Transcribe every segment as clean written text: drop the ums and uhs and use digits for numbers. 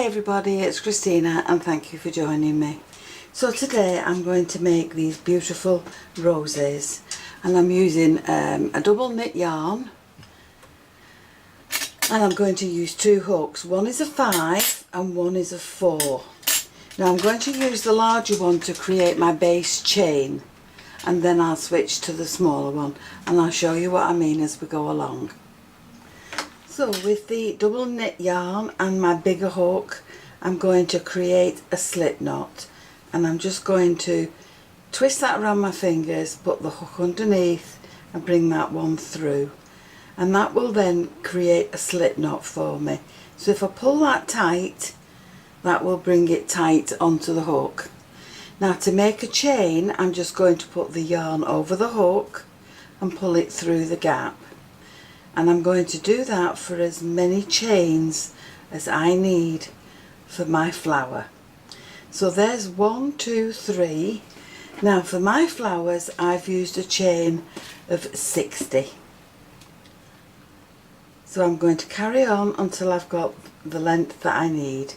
Hi everybody, it's Christina and thank you for joining me. So today I'm going to make these beautiful roses and I'm using a double knit yarn and I'm going to use two hooks. One is a 5 and one is a 4. Now I'm going to use the larger one to create my base chain and then I'll switch to the smaller one and I'll show you what I mean as we go along. So with the double knit yarn and my bigger hook, I'm going to create a slip knot and I'm just going to twist that around my fingers, put the hook underneath and bring that one through, and that will then create a slip knot for me. So if I pull that tight, that will bring it tight onto the hook. Now to make a chain, I'm just going to put the yarn over the hook and pull it through the gap. And I'm going to do that for as many chains as I need for my flower. So there's 1, 2, 3. Now for my flowers I've used a chain of 60. So I'm going to carry on until I've got the length that I need.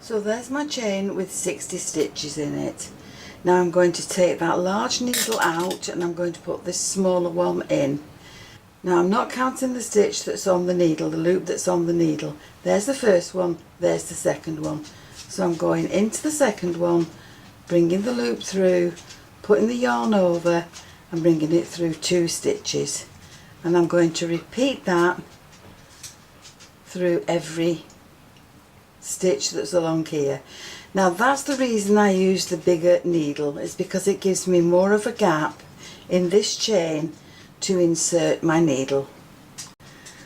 So there's my chain with 60 stitches in it. Now I'm going to take that large needle out and I'm going to put this smaller one in. Now I'm not counting the stitch that's on the needle, the loop that's on the needle. There's the first one, there's the second one. So I'm going into the second one, bringing the loop through, putting the yarn over and bringing it through 2 stitches. And I'm going to repeat that through every stitch that's along here. Now that's the reason I use the bigger needle, is because it gives me more of a gap in this chain to insert my needle.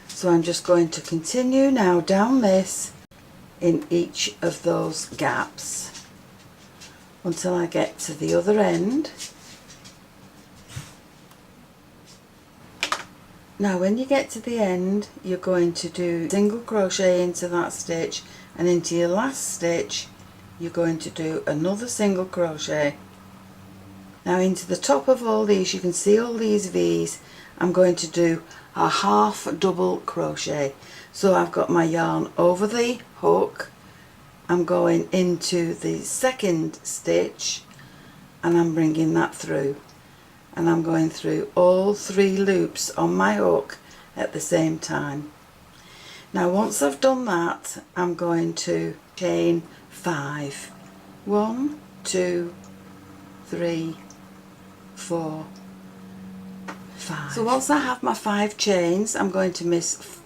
So I'm just going to continue now down this in each of those gaps until I get to the other end. Now when you get to the end, you're going to do single crochet into that stitch, and into your last stitch you're going to do another single crochet. Now into the top of all these, you can see all these V's, I'm going to do a half double crochet. So I've got my yarn over the hook, I'm going into the second stitch and I'm bringing that through, and I'm going through all 3 loops on my hook at the same time. Now once I've done that, I'm going to chain 5. 1, 2, 3, 4, 5. So once I have my 5 chains, I'm going to miss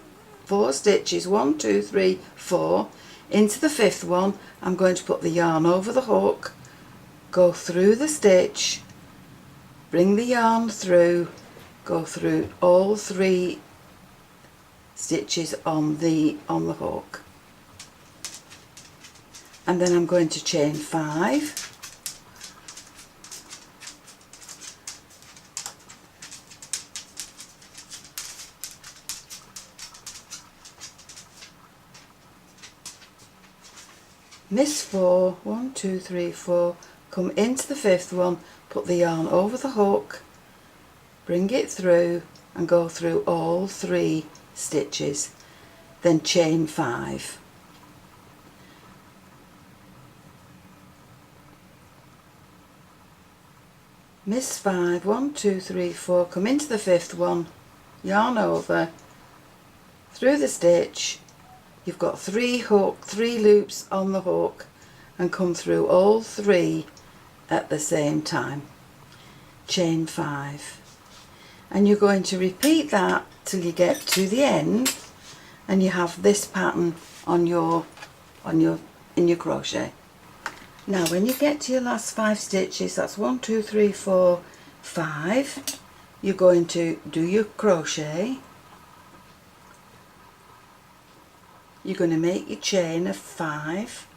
4 stitches. 1, 2, 3, 4. Into the 5th one, I'm going to put the yarn over the hook, go through the stitch, bring the yarn through, go through all 3 stitches on the hook, and then I'm going to chain 5, miss 4, 1, 2, 3, 4, come into the 5th one, put the yarn over the hook, bring it through and go through all 3 stitches, then chain 5. Miss 5, 1, 2, 3, 4, come into the 5th one, yarn over, through the stitch, you've got 3 loops on the hook, and come through all 3 at the same time, chain 5. And you're going to repeat that till you get to the end and you have this pattern in your crochet. Now when you get to your last 5 stitches, that's 1, 2, 3, 4, 5, you're going to do your crochet. You're going to make your chain of 5.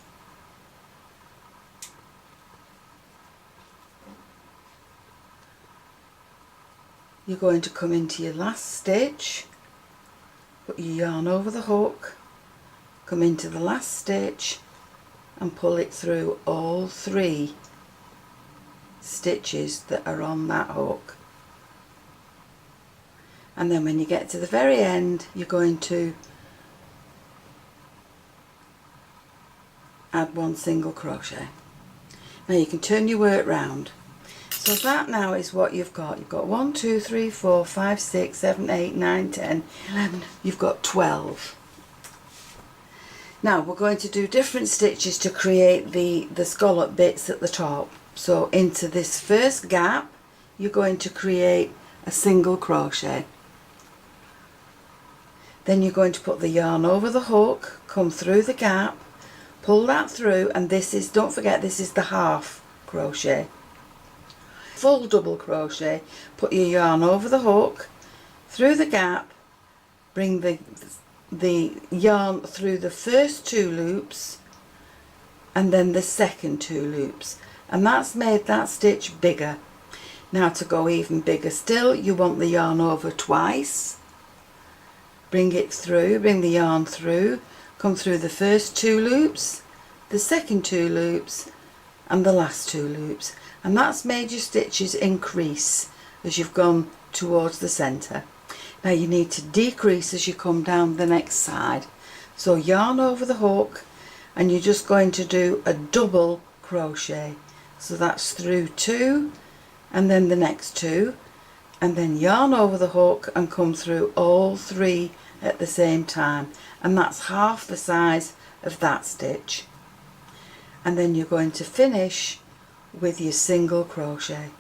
You're going to come into your last stitch, put your yarn over the hook, come into the last stitch and pull it through all 3 stitches that are on that hook. and then when you get to the very end you're going to add 1 single crochet. Now you can turn your work round. So that now is what you've got. You've got 1, 2, 3, 4, 5, 6, 7, 8, 9, 10, 11. You've got 12. Now we're going to do different stitches to create the scallop bits at the top. So into this first gap you're going to create a single crochet. Then you're going to put the yarn over the hook, come through the gap, pull that through, and this is, don't forget, this is the half crochet. Full double crochet, put your yarn over the hook, through the gap, bring the yarn through the first 2 loops and then the second 2 loops, and that's made that stitch bigger. Now to go even bigger still, you want the yarn over twice, bring it through, bring the yarn through, come through the first 2 loops, the second 2 loops and the last 2 loops, and that's made your stitches increase as you've gone towards the centre. Now you need to decrease as you come down the next side. So yarn over the hook, and you're just going to do a double crochet. So that's through 2 and then the next 2, and then yarn over the hook and come through all 3 at the same time, and that's half the size of that stitch. And then you're going to finish with your single crochet.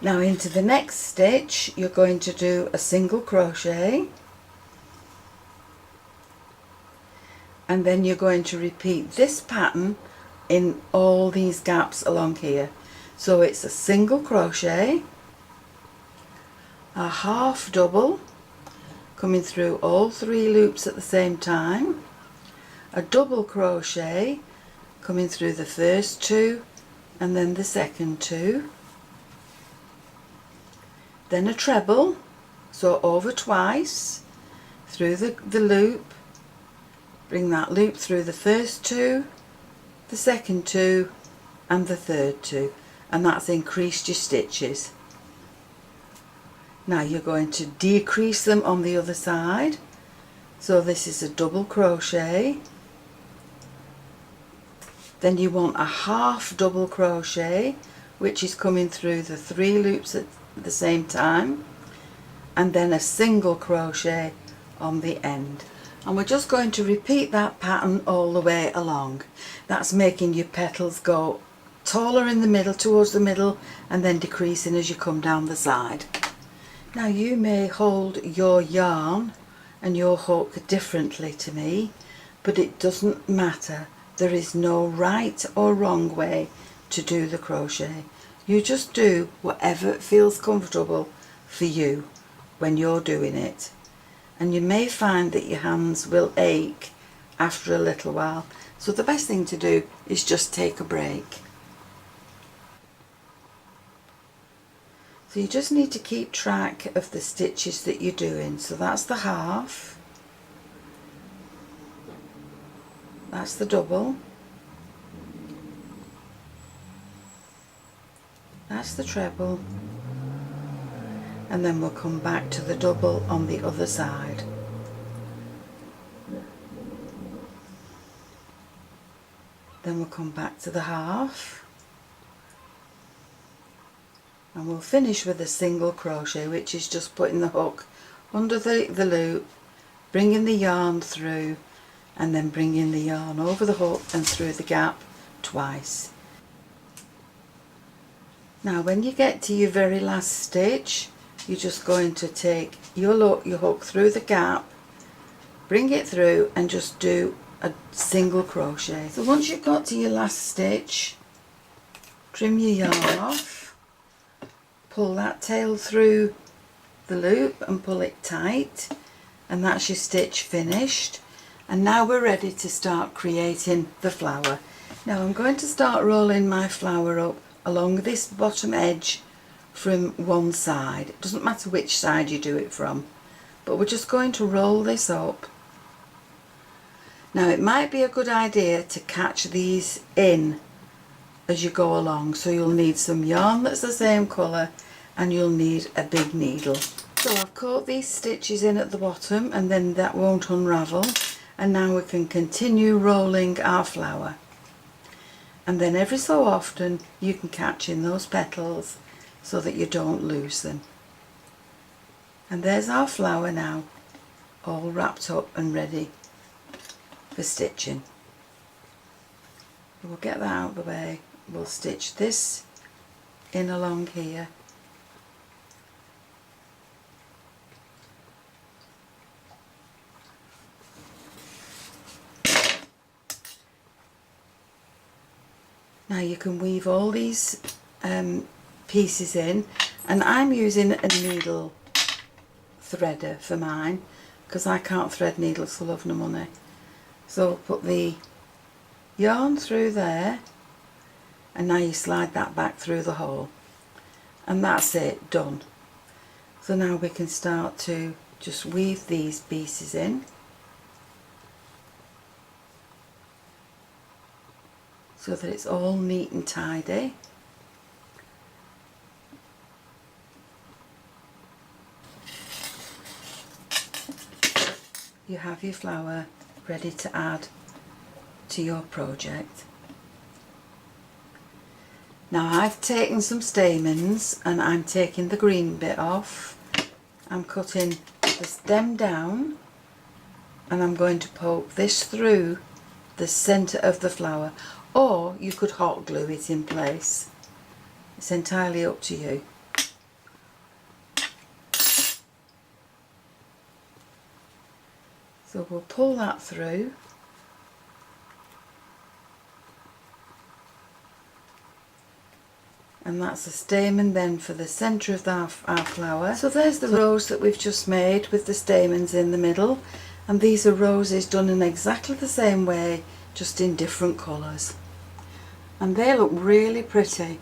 Now into the next stitch you're going to do a single crochet, and then you're going to repeat this pattern in all these gaps along here. So it's a single crochet, a half double coming through all 3 loops at the same time, a double crochet coming through the first 2 and then the second 2, then a treble, so over twice through the loop, bring that loop through the first 2, the second 2 and the third 2, and that's increased your stitches. Now you're going to decrease them on the other side, so this is a double crochet, then you want a half double crochet which is coming through the 3 loops at the same time, and then a single crochet on the end. And we're just going to repeat that pattern all the way along. That's making your petals go taller in the middle, towards the middle, and then decreasing as you come down the side. Now you may hold your yarn and your hook differently to me, but it doesn't matter. There is no right or wrong way to do the crochet. You just do whatever feels comfortable for you when you're doing it. And you may find that your hands will ache after a little while, so the best thing to do is just take a break. So you just need to keep track of the stitches that you're doing. So that's the half, that's the double, that's the treble, and then we'll come back to the double on the other side. Then we'll come back to the half, and we'll finish with a single crochet, which is just putting the hook under the loop, bringing the yarn through, and then bringing the yarn over the hook and through the gap twice. Now when you get to your very last stitch, you're just going to take your hook through the gap, bring it through, and just do a single crochet. So once you've got to your last stitch, trim your yarn off, pull that tail through the loop and pull it tight, and that's your stitch finished. And now we're ready to start creating the flower. Now I'm going to start rolling my flower up along this bottom edge from one side. It doesn't matter which side you do it from, but we're just going to roll this up. Now it might be a good idea to catch these in as you go along, so you'll need some yarn that's the same colour and you'll need a big needle. So I've caught these stitches in at the bottom, and then that won't unravel, and now we can continue rolling our flower. And then every so often you can catch in those petals so that you don't lose them. And there's our flower now, all wrapped up and ready for stitching. We'll get that out of the way. We'll stitch this in along here. Now you can weave all these pieces in, and I'm using a needle threader for mine because I can't thread needles for love nor money. So put the yarn through there, and now you slide that back through the hole, and that's it, done. So now we can start to just weave these pieces in so that it's all neat and tidy. You have your flower ready to add to your project. Now I've taken some stamens and I'm taking the green bit off. I'm cutting the stem down, and I'm going to poke this through the centre of the flower, or you could hot glue it in place. It's entirely up to you. So we'll pull that through, and that's a stamen then for the centre of our flower. So there's the rose that we've just made with the stamens in the middle, and these are roses done in exactly the same way, just in different colours. And they look really pretty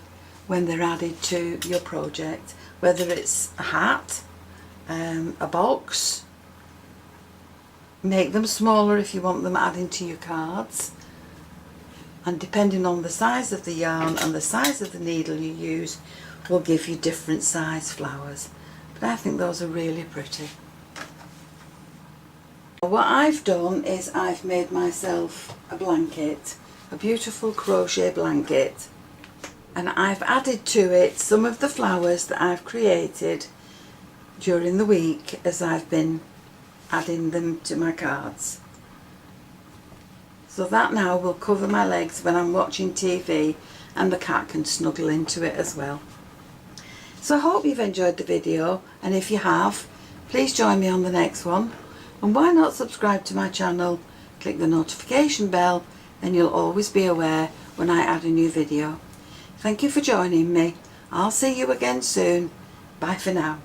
when they're added to your project, whether it's a hat, a box. Make them smaller if you want them adding to your cards, and depending on the size of the yarn and the size of the needle you use will give you different size flowers. But I think those are really pretty. What I've done is I've made myself a blanket, a beautiful crochet blanket, and I've added to it some of the flowers that I've created during the week as I've been adding them to my cards. So that now will cover my legs when I'm watching TV, and the cat can snuggle into it as well. So I hope you've enjoyed the video, and if you have, please join me on the next one. And why not subscribe to my channel, click the notification bell, then you'll always be aware when I add a new video. Thank you for joining me. I'll see you again soon. Bye for now.